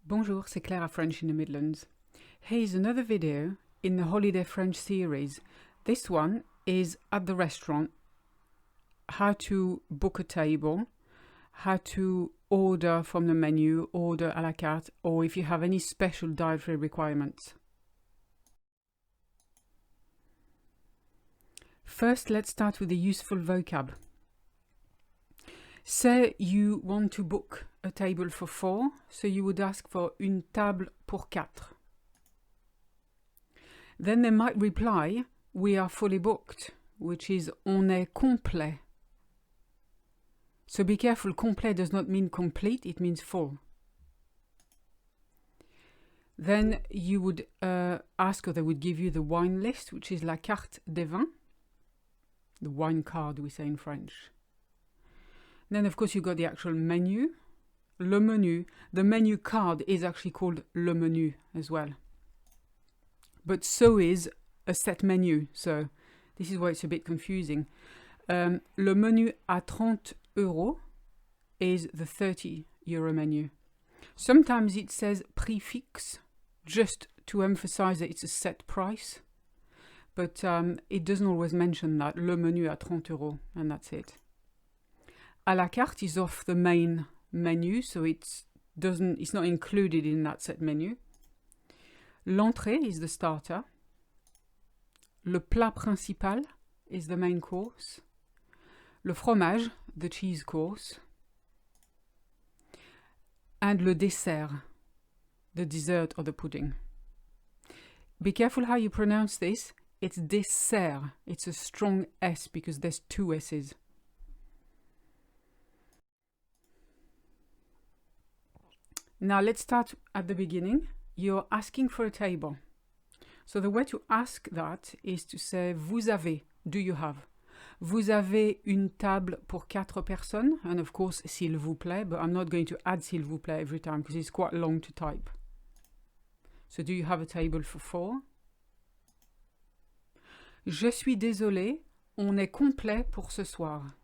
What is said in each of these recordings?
Bonjour, c'est Claire à French in the Midlands. Here's another video in the Holiday French series. This one is at the restaurant, how to book a table, how to order from the menu, order à la carte, or if you have any special dietary requirements. First, let's start with the useful vocab. Say you want to book a table for 4, so you would ask for une table pour 4. Then they might reply, we are fully booked, which is on est complet. So be careful, complet does not mean complete, it means full. Then you would ask, or they would give you the wine list, which is la carte des vins, the wine card we say in French. Then of course you got the actual menu, le menu. The menu card is actually called le menu as well. But so is a set menu, so this is why it's a bit confusing. Le menu à 30 euros is the 30 euro menu. Sometimes it says prix fixe, just to emphasize that it's a set price. But it doesn't always mention that, le menu à 30 euros, and that's it. À la carte is off the main menu, so it's not included in that set menu. L'entrée is the starter. Le plat principal is the main course. Le fromage, the cheese course. And le dessert, the dessert or the pudding. Be careful how you pronounce this. It's dessert. It's a strong S because there's 2 S's. Now let's start at the beginning. You're asking for a table. So the way to ask that is to say vous avez, do you have? Vous avez une table pour 4 personnes, and of course s'il vous plaît, but I'm not going to add s'il vous plaît every time because it's quite long to type. So do you have a table for 4? Je suis désolé, on est complet pour ce soir.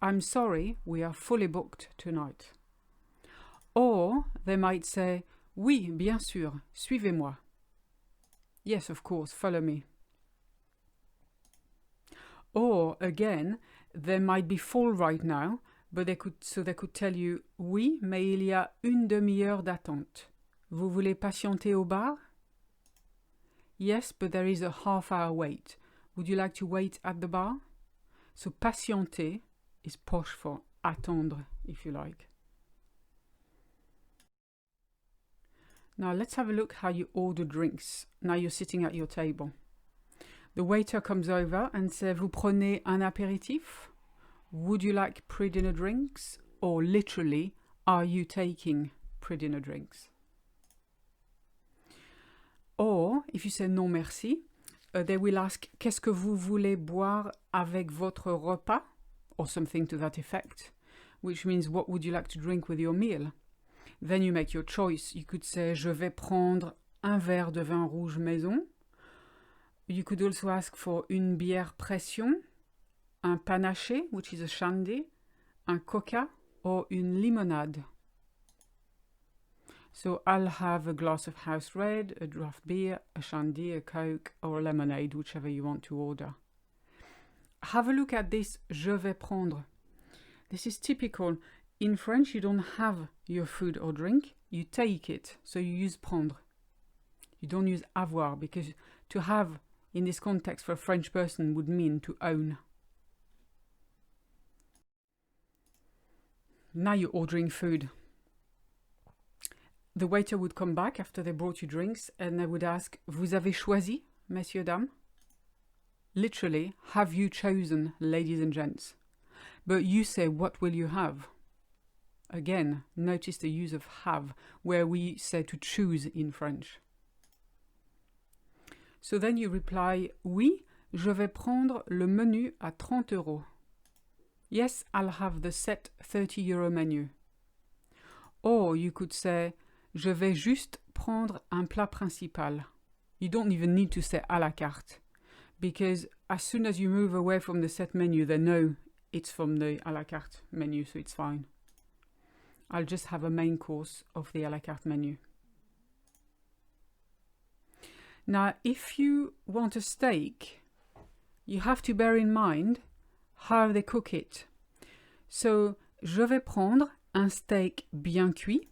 I'm sorry, we are fully booked tonight. Or they might say, oui, bien sûr, suivez-moi. Yes, of course, follow me. Or again, they might be full right now, but they could tell you, oui, mais il y a une demi-heure d'attente. Vous voulez patienter au bar? Yes, but there is a half-hour wait. Would you like to wait at the bar? So patienter is posh for attendre, if you like. Now let's have a look how you order drinks. Now you're sitting at your table. The waiter comes over and says, vous prenez un apéritif? Would you like pre-dinner drinks? Or literally, are you taking pre-dinner drinks? Or, if you say non merci, they will ask, qu'est-ce que vous voulez boire avec votre repas? Or something to that effect, which means what would you like to drink with your meal? Then you make your choice. You could say, je vais prendre un verre de vin rouge maison. You could also ask for une bière pression, un panaché, which is a shandy, un coca, or une limonade. So I'll have a glass of house red, a draft beer, a shandy, a coke, or a lemonade, whichever you want to order. Have a look at this je vais prendre. This is typical. In French, you don't have your food or drink, you take it, so you use prendre. You don't use avoir, because to have in this context for a French person would mean to own. Now you're ordering food. The waiter would come back after they brought you drinks and they would ask, vous avez choisi, messieurs, dames? Literally, have you chosen, ladies and gents? But you say, what will you have? Again, notice the use of have, where we say to choose in French. So then you reply, oui, je vais prendre le menu à 30 euros. Yes, I'll have the set 30 euro menu. Or you could say, je vais juste prendre un plat principal. You don't even need to say à la carte, because as soon as you move away from the set menu, they know it's from the à la carte menu, so it's fine. I'll just have a main course of the à la carte menu. Now, if you want a steak, you have to bear in mind how they cook it. So, je vais prendre un steak bien cuit,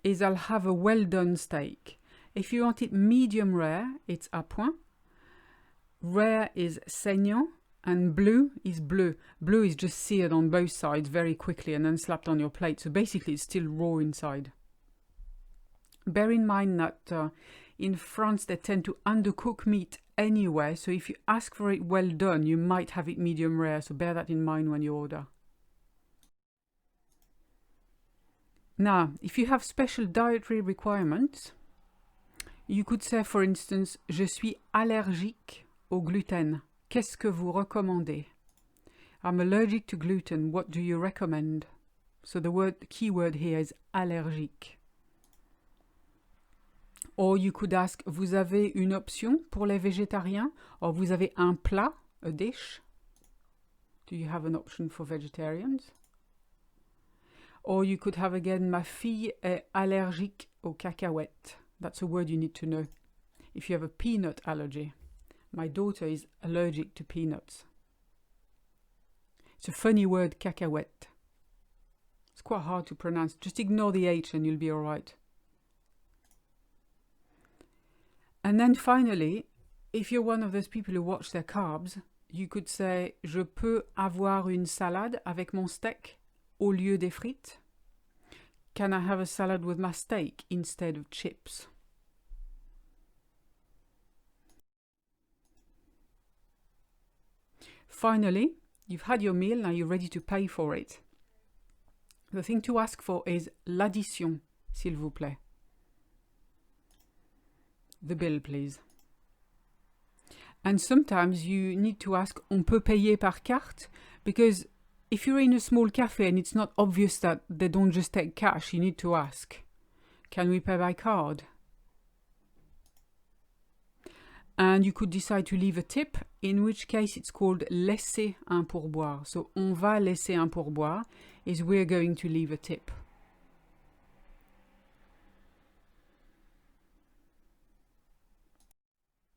is I'll have a well done steak. If you want it medium rare, it's à point. Rare is saignant, and bleu is bleu. Bleu is just seared on both sides very quickly and then slapped on your plate. So basically it's still raw inside. Bear in mind that in France they tend to undercook meat anyway. So if you ask for it well done, you might have it medium rare. So bear that in mind when you order. Now, if you have special dietary requirements, you could say, for instance, je suis allergique au gluten. Qu'est-ce que vous recommandez? I'm allergic to gluten. What do you recommend? So the keyword here is allergique. Or you could ask, vous avez une option pour les végétariens? Or vous avez un plat, a dish? Do you have an option for vegetarians? Or you could have again, ma fille est allergique aux cacahuètes. That's a word you need to know. If you have a peanut allergy. My daughter is allergic to peanuts. It's a funny word, cacahuète. It's quite hard to pronounce. Just ignore the H and you'll be all right. And then finally, if you're one of those people who watch their carbs, you could say, je peux avoir une salade avec mon steak au lieu des frites? Can I have a salad with my steak instead of chips? Finally, you've had your meal, now you're ready to pay for it. The thing to ask for is l'addition, s'il vous plaît. The bill, please. And sometimes you need to ask, on peut payer par carte? Because if you're in a small cafe and it's not obvious that they don't just take cash, you need to ask, can we pay by card? And you could decide to leave a tip, in which case it's called laisser un pourboire. So, on va laisser un pourboire is we're going to leave a tip.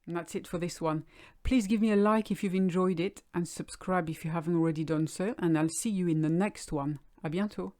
And that's it for this one. Please give me a like if you've enjoyed it and subscribe if you haven't already done so. And I'll see you in the next one. À bientôt.